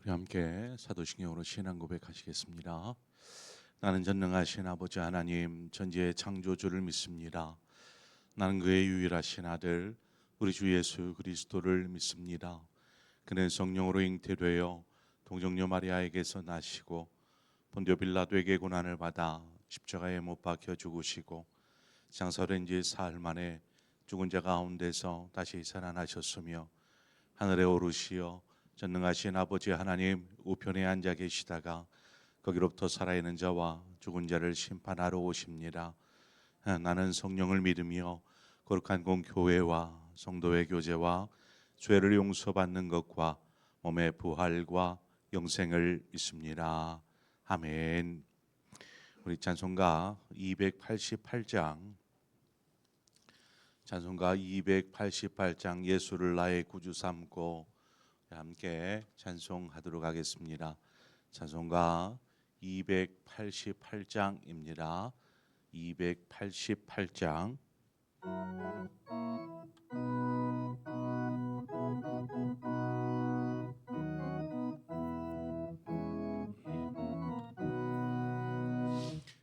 우리 함께 사도신경으로 신앙 고백하시겠습니다. 나는 전능하신 아버지 하나님 전지의 창조주를 믿습니다. 나는 그의 유일하신 아들 우리 주 예수 그리스도를 믿습니다. 그는 성령으로 잉태되어 동정녀 마리아에게서 나시고 본디오 빌라도에게 고난을 받아 십자가에 못 박혀 죽으시고 장사된 지 사흘 만에 죽은 자 가운데서 다시 살아나셨으며 하늘에 오르시어 전능하신 아버지 하나님 우편에 앉아 계시다가 거기로부터 살아있는 자와 죽은 자를 심판하러 오십니다. 나는 성령을 믿으며 거룩한 공교회와 성도의 교제와 죄를 용서받는 것과 몸의 부활과 영생을 믿습니다. 아멘. 우리 찬송가 288장 예수를 나의 구주 삼고 함께 찬송하도록 하겠습니다. 찬송가 288장입니다. 288장.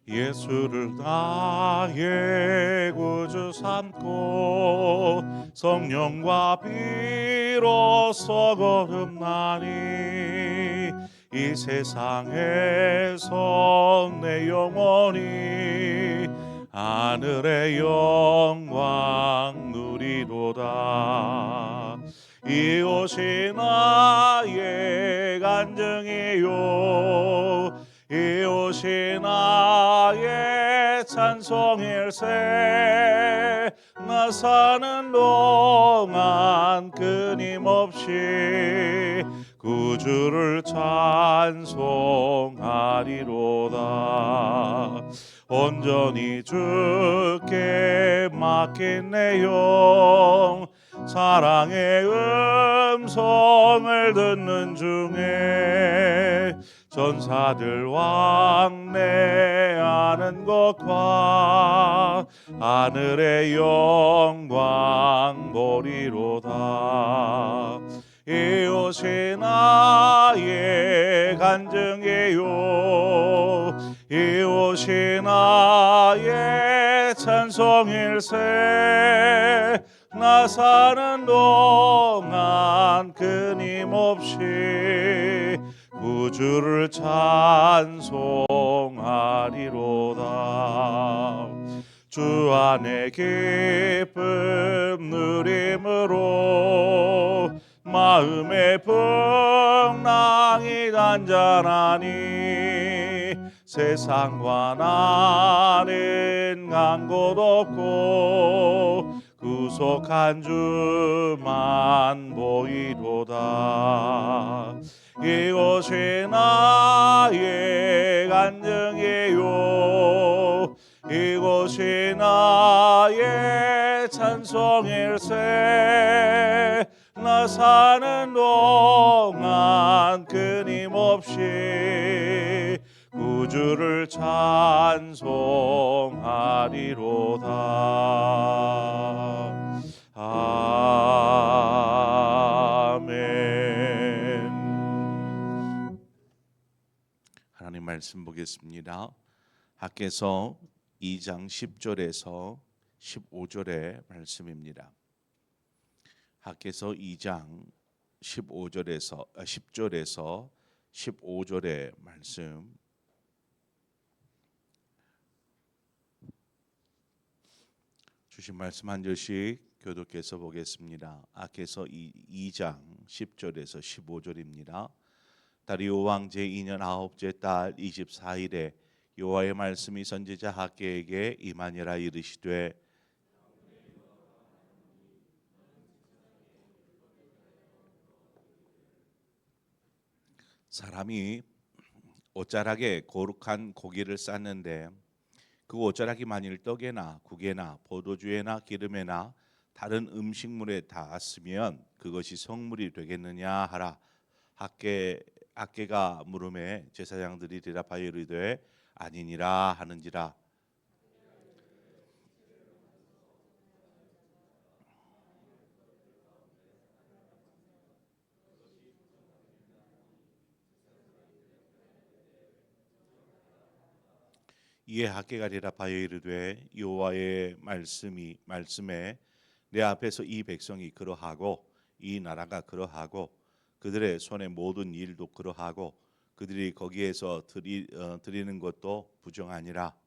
예수를 나의 구주 삼고 성령과 비로소 거듭나니 이 세상에서 내 영혼이 하늘의 영광 누리도다. 이곳이 나의 간증이요 이곳이 나의 찬송일세. 나 사는 동안 끊임없이 구주를 찬송하리로다. 온전히 주께 맡긴 내 영 사랑의 음성을 듣는 중에 전사들 왕래하는 것과 하늘의 영광 보리로다. 이곳이 나의 간증이요 이곳이 나의 찬송일세. 나 사는 동안 끊임없이 구주를 찬송하리로다. 주 안에 기쁨 누림으로 마음의 풍랑이 단절하니 세상과 나는 간 곳 없고 구속한 주만 보이도다. 이곳이 나의 간증이요 이곳이 나의 찬송일세. 나 사는 동안 끊임없이 구주를 찬송하리로다. 아멘. 하나님 말씀 보겠습니다. 학개서 2장 10절에서 15절의 말씀입니다. 학개서 2장 10절에서 15절의 말씀. 주신 말씀 한 절씩 교독해서 보겠습니다. 학개서 2장 10절에서 15절입니다. 다리오 왕 제2년 9째 달 24일에 여호와의 말씀이 선지자 학개에게 임하니라. 이르시되 사람이 옷자락에 거룩한 고기를 쌓는데 그 옷자락이 만일 떡에나 국에나 포도주에나 기름에나 다른 음식물에 닿았으면 그것이 성물이 되겠느냐 하라. 학개가 물음에 제사장들이 대답하여 이르되 아니니라 하는지라. 이에 학개가 대답하여 이르되 여호와의 말씀에 내 앞에서 이 백성이 그러하고 이 나라가 그러하고 그들의 손의 모든 일도 그러하고 그들이 거기에서 드리는 것도 부정하니라.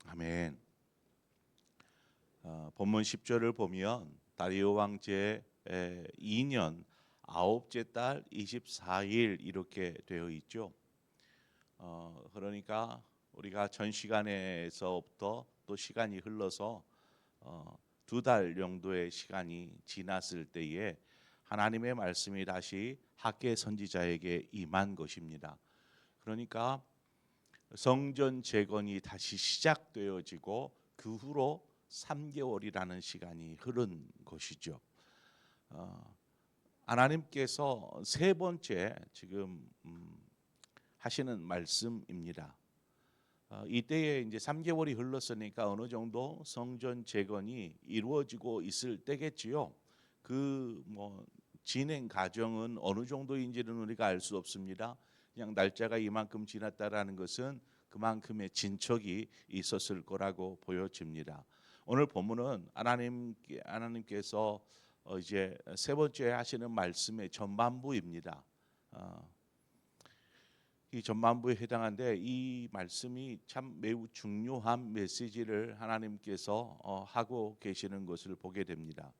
아멘. 본문 10절을 보면 다리오 왕제 2년 아홉째 달 24일 이렇게 되어 있죠. 그러니까 우리가 전 시간에서부터 또 시간이 흘러서 2달 정도의 시간이 지났을 때에 하나님의 말씀이 다시 학개 선지자에게 임한 것입니다. 그러니까 성전 재건이 다시 시작되어지고 그 후로 3개월이라는 시간이 흐른 것이죠. 하나님께서 세 번째 지금 하시는 말씀입니다. 이때에 이제 3개월이 흘렀으니까 어느 정도 성전 재건이 이루어지고 있을 때겠지요. 그 진행 과정은 어느 정도인지는 우리가 알 수 없습니다. 그냥 날짜가 이만큼 지났다라는 것은 그만큼의 진척이 있었을 거라고 보여집니다. 오늘 본문은 하나님께서 이제 세 번째 하시는 말씀의 전반부입니다. 이 전반부에 해당한데 이 말씀이 참 매우 중요한 메시지를 하나님께서 하고 계시는 것을 보게 됩니다.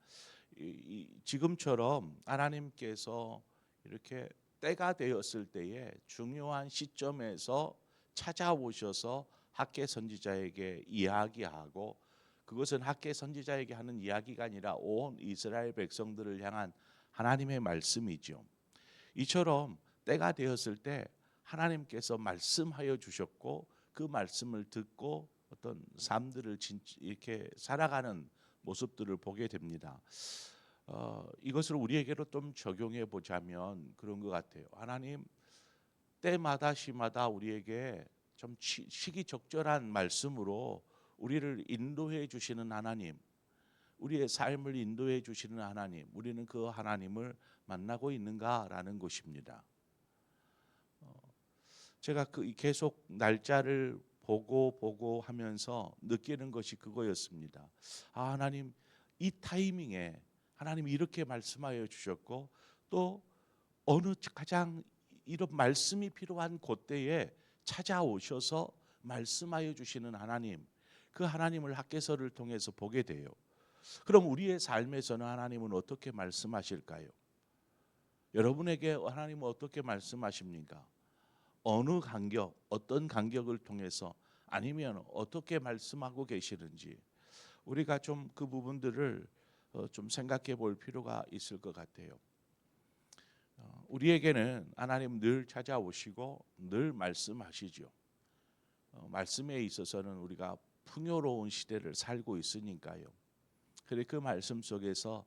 지금처럼 하나님께서 이렇게 때가 되었을 때에 중요한 시점에서 찾아오셔서 학개 선지자에게 이야기하고 그것은 학개 선지자에게 하는 이야기가 아니라 온 이스라엘 백성들을 향한 하나님의 말씀이죠. 이처럼 때가 되었을 때 하나님께서 말씀하여 주셨고 그 말씀을 듣고 어떤 삶들을 이렇게 살아가는 모습들을 보게 됩니다. 이것을 우리에게로 좀 적용해 보자면 그런 것 같아요. 하나님 때마다 시마다 우리에게 좀 시기적절한 말씀으로 우리를 인도해 주시는 하나님, 우리의 삶을 인도해 주시는 하나님, 우리는 그 하나님을 만나고 있는가라는 것입니다. 제가 계속 날짜를 보고 하면서 느끼는 것이 그거였습니다. 하나님 이 타이밍에 하나님이 이렇게 말씀하여 주셨고 또 어느 가장 이런 말씀이 필요한 그때에 찾아오셔서 말씀하여 주시는 하나님, 그 하나님을 학개서를 통해서 보게 돼요. 그럼 우리의 삶에서는 하나님은 어떻게 말씀하실까요? 여러분에게 하나님은 어떻게 말씀하십니까? 어느 간격, 어떤 간격을 통해서 아니면 어떻게 말씀하고 계시는지 우리가 좀 그 부분들을 좀 생각해 볼 필요가 있을 것 같아요. 우리에게는 하나님 늘 찾아오시고 늘 말씀하시죠. 말씀에 있어서는 우리가 풍요로운 시대를 살고 있으니까요. 그래 그 말씀 속에서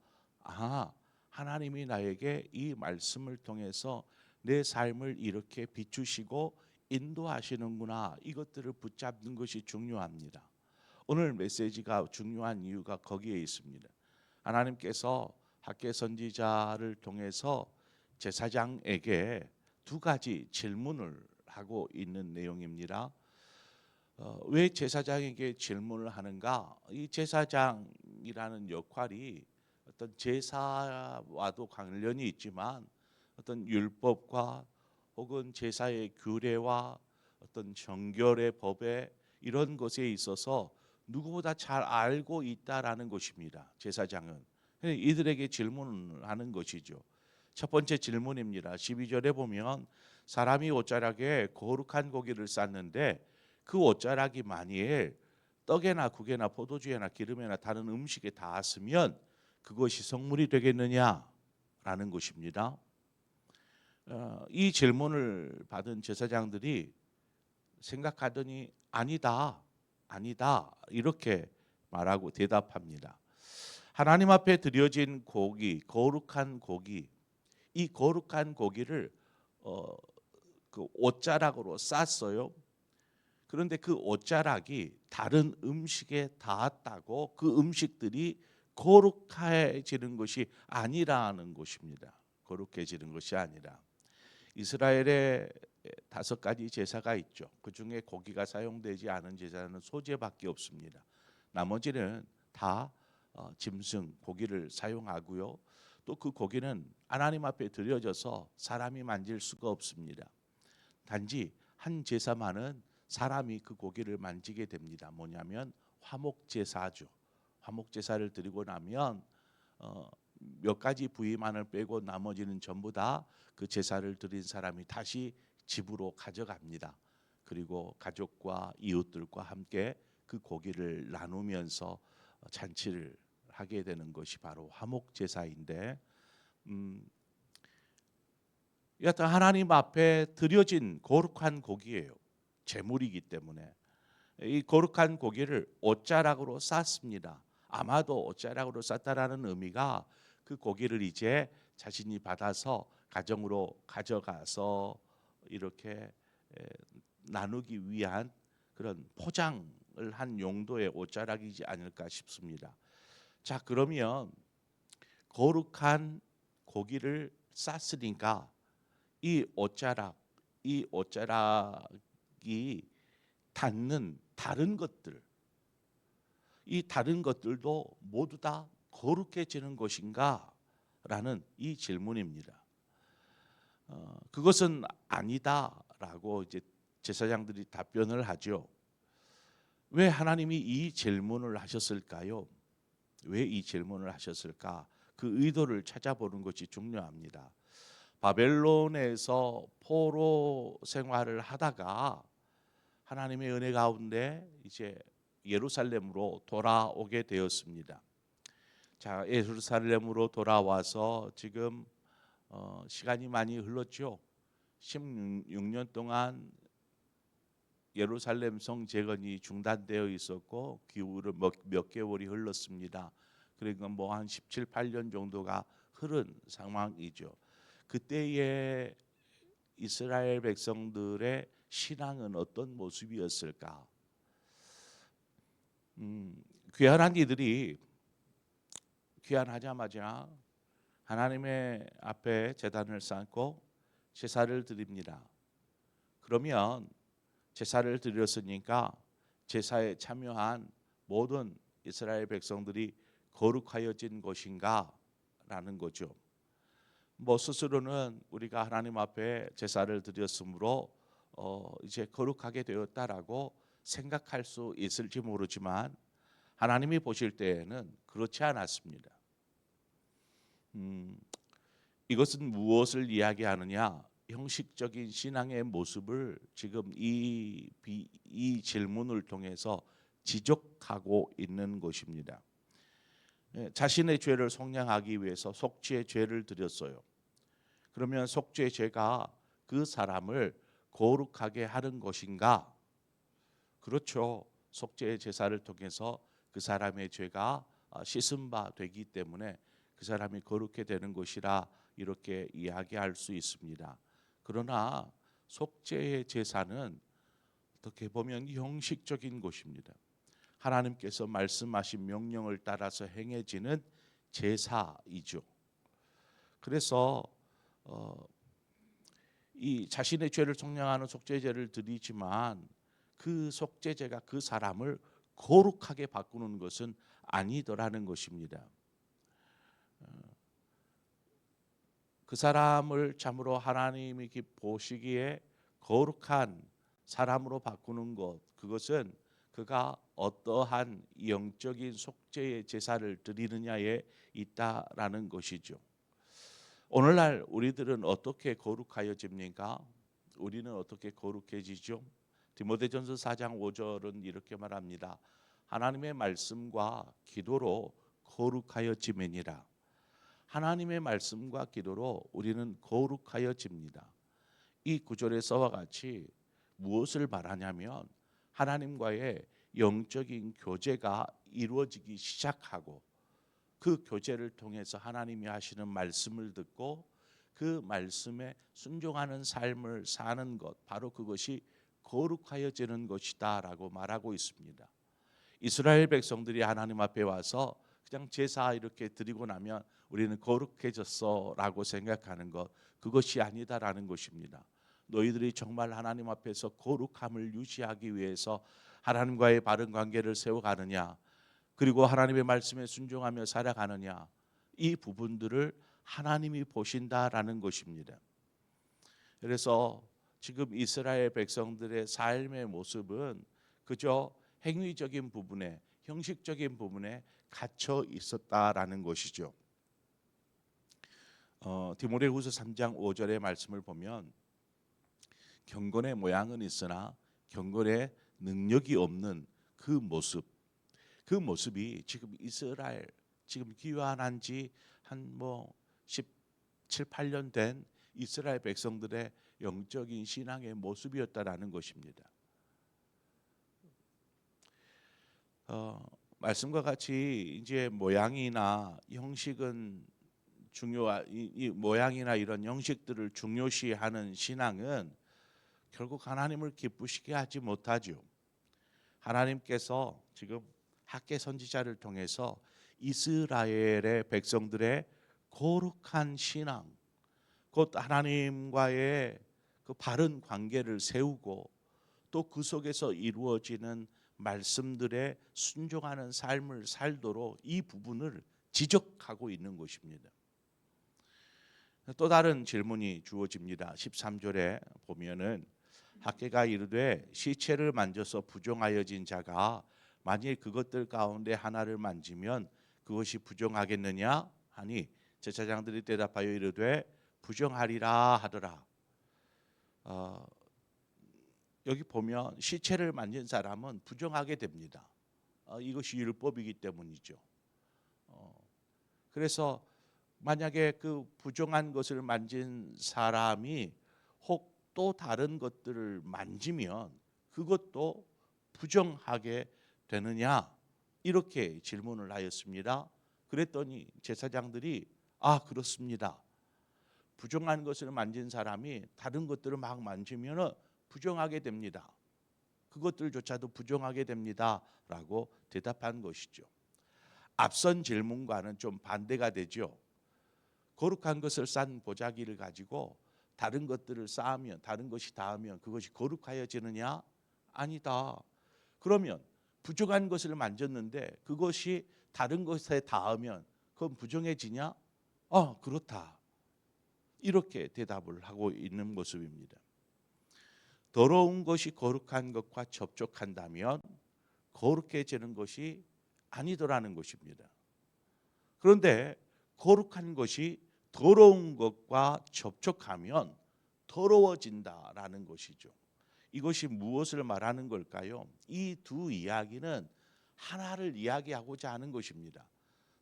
하나님이 나에게 이 말씀을 통해서 내 삶을 이렇게 비추시고 인도하시는구나. 이것들을 붙잡는 것이 중요합니다. 오늘 메시지가 중요한 이유가 거기에 있습니다. 하나님께서 학개 선지자를 통해서 제사장에게 두 가지 질문을 하고 있는 내용입니다. 왜 제사장에게 질문을 하는가? 이 제사장이라는 역할이 어떤 제사와도 관련이 있지만 어떤 율법과 혹은 제사의 규례와 어떤 정결의 법에 이런 것에 있어서 누구보다 잘 알고 있다라는 것입니다. 제사장은 이들에게 질문을 하는 것이죠. 첫 번째 질문입니다. 12절에 보면 사람이 옷자락에 거룩한 고기를 쌌는데 그 옷자락이 만일 떡에나 국에나 포도주에나 기름에나 다른 음식에 닿았으면 그것이 성물이 되겠느냐라는 것입니다. 이 질문을 받은 제사장들이 생각하더니 아니다 이렇게 말하고 대답합니다. 하나님 앞에 드려진 고기, 거룩한 고기, 이 거룩한 고기를 그 옷자락으로 쌌어요. 그런데 그 옷자락이 다른 음식에 닿았다고 그 음식들이 거룩해지는 것이 아니라는 것입니다. 거룩해지는 것이 아니라 이스라엘에 5가지 제사가 있죠. 그 중에 고기가 사용되지 않은 제사는 소제밖에 없습니다. 나머지는 다 짐승 고기를 사용하고요. 또 그 고기는 하나님 앞에 드려져서 사람이 만질 수가 없습니다. 단지 한 제사만은 사람이 그 고기를 만지게 됩니다. 뭐냐면 화목제사죠. 화목제사를 드리고 나면 몇 가지 부위만을 빼고 나머지는 전부 다 그 제사를 드린 사람이 다시 집으로 가져갑니다. 그리고 가족과 이웃들과 함께 그 고기를 나누면서 잔치를 하게 되는 것이 바로 화목제사인데, 여하튼 하나님 앞에 드려진 거룩한 고기예요. 제물이기 때문에 이 거룩한 고기를 옷자락으로 쌌습니다. 아마도 옷자락으로 쌌다라는 의미가 그 고기를 이제 자신이 받아서 가정으로 가져가서 이렇게 나누기 위한 그런 포장을 한 용도의 옷자락이지 않을까 싶습니다. 자, 그러면 거룩한 고기를 쌌으니까 이 옷자락이 닿는 다른 것들, 이 다른 것들도 모두 다 거룩해지는 것인가? 라는 이 질문입니다. 그것은 아니다라고 이제 제사장들이 답변을 하죠. 왜 하나님이 이 질문을 하셨을까요? 왜 이 질문을 하셨을까? 그 의도를 찾아보는 것이 중요합니다. 바벨론에서 포로 생활을 하다가 하나님의 은혜 가운데 이제 예루살렘으로 돌아오게 되었습니다. 자, 예루살렘으로 돌아와서 지금 시간이 많이 흘렀죠. 16년 동안 예루살렘 성 재건이 중단되어 있었고 기후로 몇 개월이 흘렀습니다. 그러니까 뭐 한 17, 8년 정도가 흐른 상황이죠. 그때의 이스라엘 백성들의 신앙은 어떤 모습이었을까? 귀환한 이들이 귀환하자마자 하나님의 앞에 제단을 쌓고 제사를 드립니다. 그러면 제사를 드렸으니까 제사에 참여한 모든 이스라엘 백성들이 거룩하여진 것인가? 라는 거죠. 뭐 스스로는 우리가 하나님 앞에 제사를 드렸으므로 이제 거룩하게 되었다라고 생각할 수 있을지 모르지만 하나님이 보실 때에는 그렇지 않았습니다. 이것은 무엇을 이야기하느냐? 형식적인 신앙의 모습을 지금 이 질문을 통해서 지적하고 있는 것입니다. 자신의 죄를 속량하기 위해서 속죄의 죄를 드렸어요. 그러면 속죄의 죄가 그 사람을 거룩하게 하는 것인가? 그렇죠. 속죄의 제사를 통해서 그 사람의 죄가 씻은 바 되기 때문에 그 사람이 거룩해 되는 것이라 이렇게 이야기할 수 있습니다. 그러나 속죄의 제사는 어떻게 보면 형식적인 것입니다. 하나님께서 말씀하신 명령을 따라서 행해지는 제사이죠. 그래서 이 자신의 죄를 속량하는 속죄제를 드리지만 그 속죄제가 그 사람을 거룩하게 바꾸는 것은 아니더라는 것입니다. 그 사람을 참으로 하나님이 보시기에 거룩한 사람으로 바꾸는 것, 그것은 그가 어떠한 영적인 속죄의 제사를 드리느냐에 있다라는 것이죠. 오늘날 우리들은 어떻게 거룩하여집니까? 우리는 어떻게 거룩해지죠? 디모데전서 4장 5절은 이렇게 말합니다. 하나님의 말씀과 기도로 거룩하여지매니라. 하나님의 말씀과 기도로 우리는 거룩하여집니다. 이 구절에서와 같이 무엇을 말하냐면 하나님과의 영적인 교제가 이루어지기 시작하고 그 교제를 통해서 하나님이 하시는 말씀을 듣고 그 말씀에 순종하는 삶을 사는 것, 바로 그것이 거룩하여지는 것이다 라고 말하고 있습니다. 이스라엘 백성들이 하나님 앞에 와서 그냥 제사 이렇게 드리고 나면 우리는 거룩해졌어라고 생각하는 것, 그것이 아니다라는 것입니다. 너희들이 정말 하나님 앞에서 거룩함을 유지하기 위해서 하나님과의 바른 관계를 세워가느냐, 그리고 하나님의 말씀에 순종하며 살아가느냐, 이 부분들을 하나님이 보신다라는 것입니다. 그래서 지금 이스라엘 백성들의 삶의 모습은 그저 행위적인 부분에, 형식적인 부분에 갇혀 있었다라는 것이죠. 디모데후서 3장 5절의 말씀을 보면 경건의 모양은 있으나 경건의 능력이 없는 그 모습이 지금 이스라엘, 지금 귀환한 지 한 17, 8년 된 이스라엘 백성들의 영적인 신앙의 모습이었다라는 것입니다. 말씀과 같이 이제 모양이나 형식은 이 모양이나 이런 형식들을 중요시하는 신앙은 결국 하나님을 기쁘시게 하지 못하죠. 하나님께서 지금 학개 선지자를 통해서 이스라엘의 백성들의 거룩한 신앙, 곧 하나님과의 그 바른 관계를 세우고 또 그 속에서 이루어지는 말씀들에 순종하는 삶을 살도록 이 부분을 지적하고 있는 것입니다. 또 다른 질문이 주어집니다. 13절에 보면은 학개가 이르되 시체를 만져서 부정하여진 자가 만일 그것들 가운데 하나를 만지면 그것이 부정하겠느냐 하니 제사장들이 대답하여 이르되 부정하리라 하더라. 여기 보면 시체를 만진 사람은 부정하게 됩니다. 이것이 율법이기 때문이죠. 그래서 만약에 그 부정한 것을 만진 사람이 혹 또 다른 것들을 만지면 그것도 부정하게 되느냐, 이렇게 질문을 하였습니다. 그랬더니 제사장들이 그렇습니다. 부정한 것을 만진 사람이 다른 것들을 막 만지면 부정하게 됩니다. 그것들조차도 부정하게 됩니다 라고 대답한 것이죠. 앞선 질문과는 좀 반대가 되죠. 거룩한 것을 싼 보자기를 가지고 다른 것들을 쌓으면, 다른 것이 닿으면 그것이 거룩하여지느냐? 아니다. 그러면 부정한 것을 만졌는데 그것이 다른 것에 닿으면 그건 부정해지냐? 그렇다. 이렇게 대답을 하고 있는 모습입니다. 더러운 것이 거룩한 것과 접촉한다면 거룩해지는 것이 아니더라는 것입니다. 그런데 거룩한 것이 더러운 것과 접촉하면 더러워진다라는 것이죠. 이것이 무엇을 말하는 걸까요? 이 두 이야기는 하나를 이야기하고자 하는 것입니다.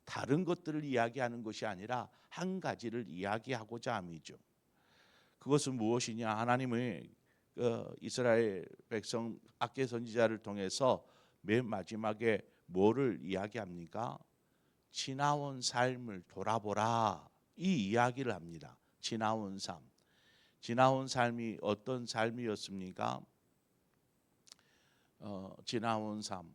다른 것들을 이야기하는 것이 아니라 한 가지를 이야기하고자 함이죠. 그것은 무엇이냐? 하나님의 이스라엘 백성 학개 선지자를 통해서 맨 마지막에 뭐를 이야기합니까? 지나온 삶을 돌아보라, 이 이야기를 합니다. 지나온 삶. 지나온 삶이 어떤 삶이었습니까? 지나온 삶.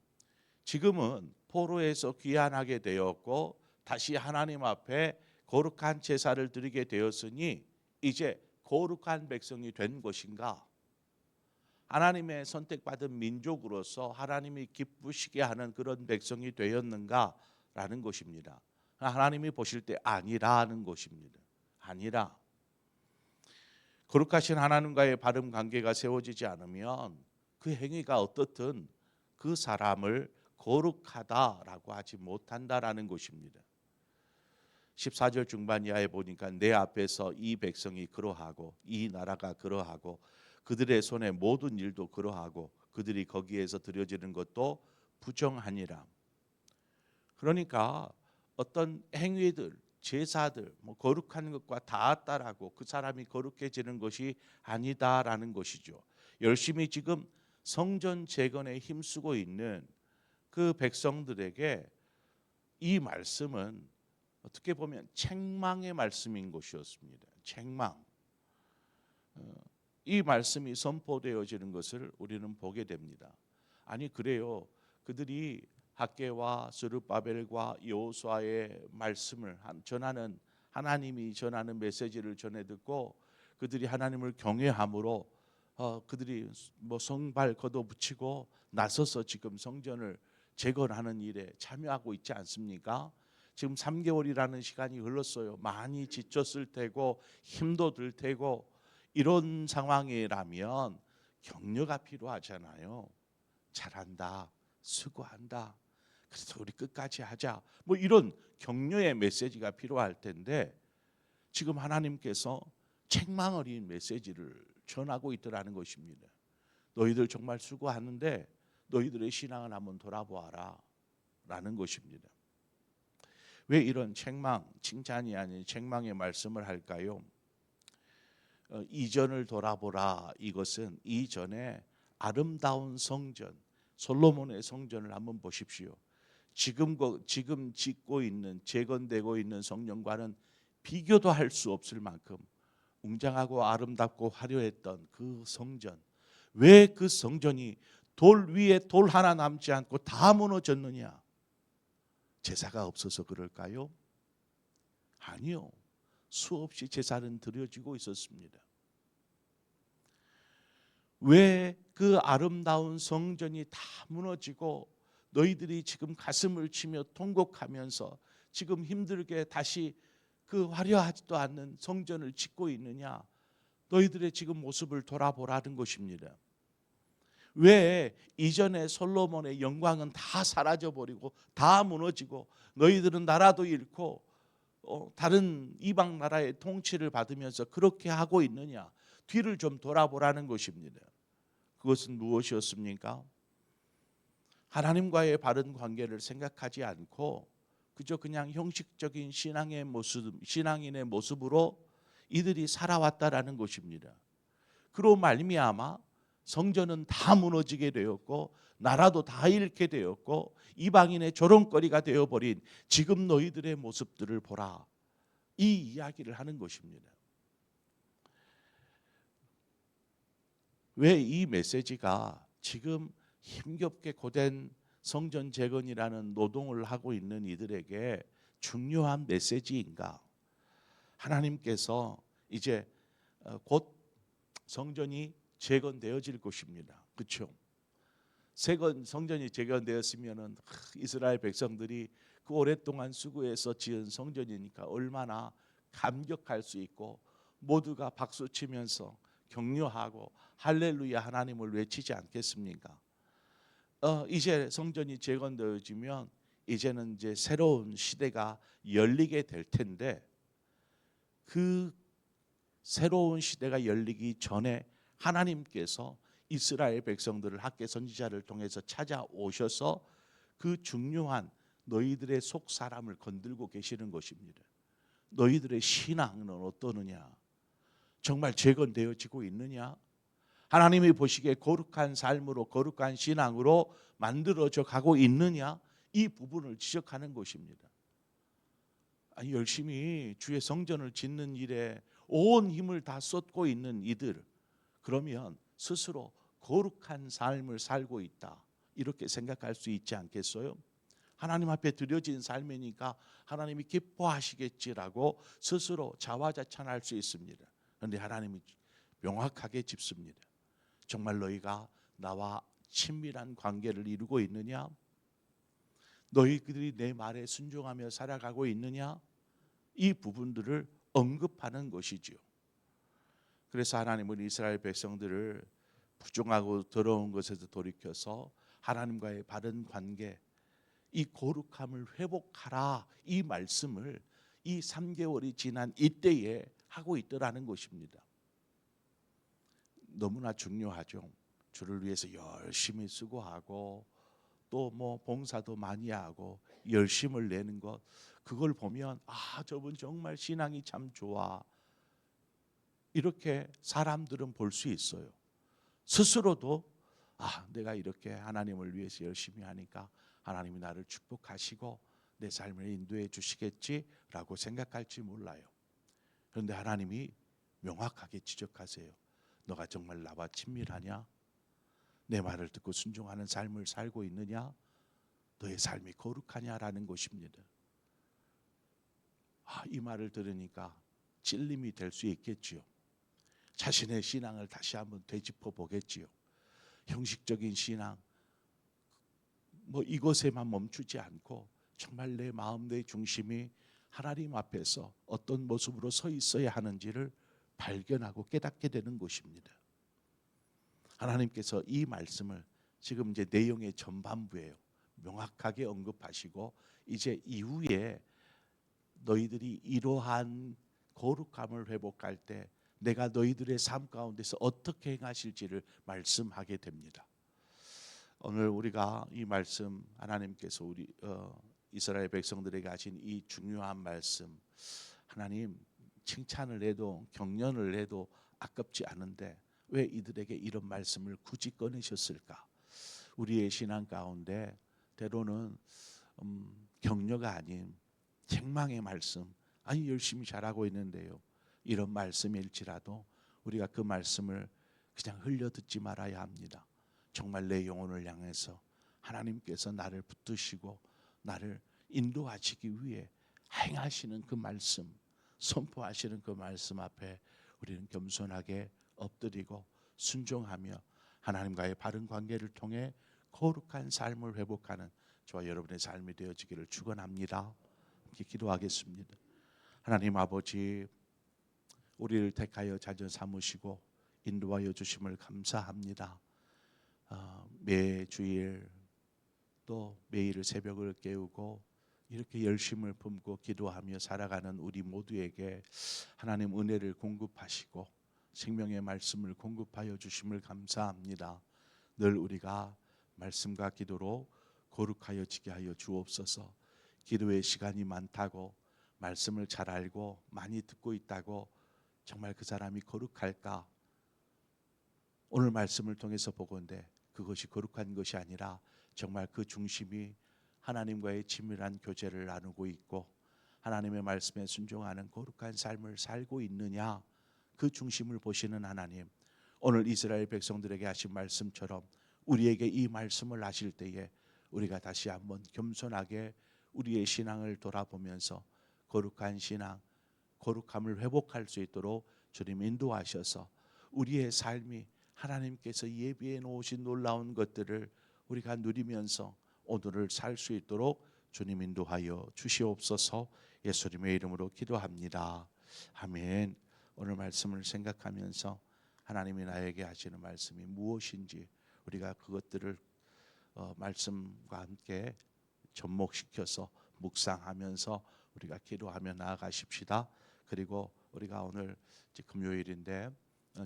지금은 포로에서 귀환하게 되었고 다시 하나님 앞에 거룩한 제사를 드리게 되었으니 이제 거룩한 백성이 된 것인가? 하나님의 선택받은 민족으로서 하나님이 기쁘시게 하는 그런 백성이 되었는가라는 것입니다. 하나님이 보실 때 아니라는 것입니다. 아니라. 거룩하신 하나님과의 바른 관계가 세워지지 않으면 그 행위가 어떻든 그 사람을 거룩하다라고 하지 못한다라는 것입니다. 14절 중반 이하에 보니까 내 앞에서 이 백성이 그러하고 이 나라가 그러하고 그들의 손에 모든 일도 그러하고 그들이 거기에서 드려지는 것도 부정하니라. 그러니까 어떤 행위들, 제사들, 거룩한 것과 닿았다라고 그 사람이 거룩해지는 것이 아니다라는 것이죠. 열심히 지금 성전 재건에 힘쓰고 있는 그 백성들에게 이 말씀은 어떻게 보면 책망의 말씀인 것이었습니다. 책망. 이 말씀이 선포되어지는 것을 우리는 보게 됩니다. 아니 그래요. 그들이 학개와 스룹바벨과 여호수아의 말씀을 전하는, 하나님이 전하는 메시지를 전해 듣고 그들이 하나님을 경외함으로 그들이 뭐 성발 걷어붙이고 나서서 지금 성전을 재건하는 일에 참여하고 있지 않습니까? 지금 3개월이라는 시간이 흘렀어요. 많이 지쳤을 테고 힘도 들 테고 이런 상황이라면 격려가 필요하잖아요. 잘한다, 수고한다, 그래서 우리 끝까지 하자, 뭐 이런 격려의 메시지가 필요할 텐데 지금 하나님께서 책망 어린 메시지를 전하고 있더라는 것입니다. 너희들 정말 수고하는데 너희들의 신앙을 한번 돌아보아라 라는 것입니다. 왜 이런 책망, 칭찬이 아닌 책망의 말씀을 할까요? 이전을 돌아보라, 이것은 이전에 아름다운 성전, 솔로몬의 성전을 한번 보십시오. 지금 짓고 있는, 재건되고 있는 성전과는 비교도 할 수 없을 만큼 웅장하고 아름답고 화려했던 그 성전, 왜 그 성전이 돌 위에 돌 하나 남지 않고 다 무너졌느냐? 제사가 없어서 그럴까요? 아니요. 수없이 제사는 드려지고 있었습니다. 왜 그 아름다운 성전이 다 무너지고 너희들이 지금 가슴을 치며 통곡하면서 지금 힘들게 다시 그 화려하지도 않는 성전을 짓고 있느냐? 너희들의 지금 모습을 돌아보라는 것입니다. 왜 이전에 솔로몬의 영광은 다 사라져버리고 다 무너지고 너희들은 나라도 잃고 다른 이방 나라의 통치를 받으면서 그렇게 하고 있느냐? 뒤를 좀 돌아보라는 것입니다. 그것은 무엇이었습니까? 하나님과의 바른 관계를 생각하지 않고 그저 그냥 형식적인 신앙의 모습, 신앙인의 모습으로 이들이 살아왔다라는 것입니다. 그로 말미암아 성전은 다 무너지게 되었고 나라도 다 잃게 되었고 이방인의 조롱거리가 되어버린 지금 너희들의 모습들을 보라, 이 이야기를 하는 것입니다. 왜 이 메시지가 지금 힘겹게 고된 성전 재건이라는 노동을 하고 있는 이들에게 중요한 메시지인가? 하나님께서 이제 곧 성전이 재건되어질 것입니다. 그렇죠? 성전이 재건되었으면은 이스라엘 백성들이 그 오랫동안 수고해서 지은 성전이니까 얼마나 감격할 수 있고 모두가 박수 치면서 격려하고 할렐루야 하나님을 외치지 않겠습니까? 이제 성전이 재건되어지면 이제는 이제 새로운 시대가 열리게 될 텐데 그 새로운 시대가 열리기 전에 하나님께서 이스라엘 백성들을 학개 선지자를 통해서 찾아오셔서 그 중요한 너희들의 속 사람을 건들고 계시는 것입니다. 너희들의 신앙은 어떠느냐? 정말 재건되어지고 있느냐? 하나님이 보시기에 거룩한 삶으로, 거룩한 신앙으로 만들어져 가고 있느냐? 이 부분을 지적하는 것입니다. 아니, 열심히 주의 성전을 짓는 일에 온 힘을 다 쏟고 있는 이들, 그러면 스스로 거룩한 삶을 살고 있다, 이렇게 생각할 수 있지 않겠어요? 하나님 앞에 드려진 삶이니까 하나님이 기뻐하시겠지라고 스스로 자화자찬할 수 있습니다. 그런데 하나님이 명확하게 짚습니다. 정말 너희가 나와 친밀한 관계를 이루고 있느냐? 너희들이 내 말에 순종하며 살아가고 있느냐? 이 부분들을 언급하는 것이지요. 그래서 하나님은 이스라엘 백성들을 부정하고 더러운 것에서 돌이켜서 하나님과의 바른 관계, 이 거룩함을 회복하라, 이 말씀을 이 3개월이 지난 이때에 하고 있더라는 것입니다. 너무나 중요하죠. 주를 위해서 열심히 수고하고 또 뭐 봉사도 많이 하고 열심을 내는 것, 그걸 보면 저분 정말 신앙이 참 좋아, 이렇게 사람들은 볼 수 있어요. 스스로도 내가 이렇게 하나님을 위해서 열심히 하니까 하나님이 나를 축복하시고 내 삶을 인도해 주시겠지라고 생각할지 몰라요. 그런데 하나님이 명확하게 지적하세요. 너가 정말 나와 친밀하냐? 내 말을 듣고 순종하는 삶을 살고 있느냐? 너의 삶이 거룩하냐라는 것입니다. 이 말을 들으니까 찔림이 될 수 있겠지요. 자신의 신앙을 다시 한번 되짚어 보겠지요. 형식적인 신앙, 이것에만 멈추지 않고 정말 내 마음, 내 중심이 하나님 앞에서 어떤 모습으로 서 있어야 하는지를 발견하고 깨닫게 되는 것입니다. 하나님께서 이 말씀을 지금 이제 내용의 전반부예요. 명확하게 언급하시고 이제 이후에 너희들이 이러한 거룩함을 회복할 때 내가 너희들의 삶 가운데서 어떻게 행하실지를 말씀하게 됩니다. 오늘 우리가 이 말씀, 하나님께서 우리 이스라엘 백성들에게 하신 이 중요한 말씀, 하나님 칭찬을 해도 격려를 해도 아깝지 않은데 왜 이들에게 이런 말씀을 굳이 꺼내셨을까? 우리의 신앙 가운데 때로는 격려가 아닌 책망의 말씀, 아니 열심히 잘하고 있는데요, 이런 말씀일지라도 우리가 그 말씀을 그냥 흘려 듣지 말아야 합니다. 정말 내 영혼을 향해서 하나님께서 나를 붙드시고 나를 인도하시기 위해 행하시는 그 말씀, 선포하시는 그 말씀 앞에 우리는 겸손하게 엎드리고 순종하며 하나님과의 바른 관계를 통해 거룩한 삶을 회복하는 저와 여러분의 삶이 되어지기를 축원합니다. 함께 기도하겠습니다. 하나님 아버지, 우리를 택하여 자녀 삼으시고 인도하여 주심을 감사합니다. 매 주일 또 매일 새벽을 깨우고 이렇게 열심을 품고 기도하며 살아가는 우리 모두에게 하나님 은혜를 공급하시고 생명의 말씀을 공급하여 주심을 감사합니다. 늘 우리가 말씀과 기도로 거룩하여 지게 하여 주옵소서. 기도의 시간이 많다고 말씀을 잘 알고 많이 듣고 있다고 정말 그 사람이 거룩할까? 오늘 말씀을 통해서 보건대 그것이 거룩한 것이 아니라 정말 그 중심이 하나님과의 친밀한 교제를 나누고 있고 하나님의 말씀에 순종하는 거룩한 삶을 살고 있느냐, 그 중심을 보시는 하나님, 오늘 이스라엘 백성들에게 하신 말씀처럼 우리에게 이 말씀을 하실 때에 우리가 다시 한번 겸손하게 우리의 신앙을 돌아보면서 거룩한 신앙, 거룩함을 회복할 수 있도록 주님 인도하셔서 우리의 삶이 하나님께서 예비해 놓으신 놀라운 것들을 우리가 누리면서 오늘을 살 수 있도록 주님 인도하여 주시옵소서. 예수님의 이름으로 기도합니다. 아멘. 오늘 말씀을 생각하면서 하나님이 나에게 하시는 말씀이 무엇인지 우리가 그것들을 말씀과 함께 접목시켜서 묵상하면서 우리가 기도하며 나아가십시다. 그리고 우리가 오늘 금요일인데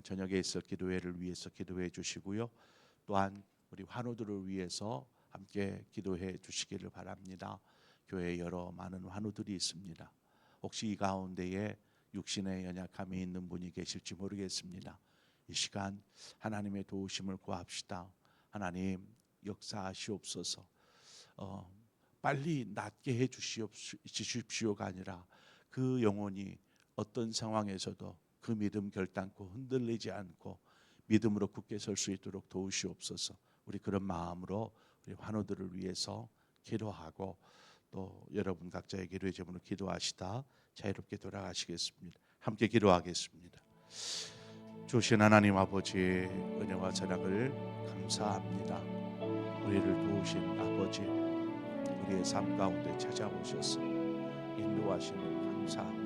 저녁에 있을 기도회를 위해서 기도해 주시고요. 또한 우리 환우들을 위해서 함께 기도해 주시기를 바랍니다. 교회에 여러 많은 환우들이 있습니다. 혹시 이 가운데에 육신의 연약함이 있는 분이 계실지 모르겠습니다. 이 시간 하나님의 도우심을 구합시다. 하나님 역사하시옵소서. 빨리 낫게 해 주십시오가 아니라 그 영혼이 어떤 상황에서도 그 믿음 결단코 흔들리지 않고 믿음으로 굳게 설 수 있도록 도우시옵소서. 우리 그런 마음으로 우리 환우들을 위해서 기도하고 또 여러분 각자의 기도의 제목으로 기도하시다 자유롭게 돌아가시겠습니다. 함께 기도하겠습니다. 주신 하나님 아버지, 은혜와 사랑을 감사합니다. 우리를 도우신 아버지, 우리의 삶 가운데 찾아오셔서 인도하시는 감사합니다.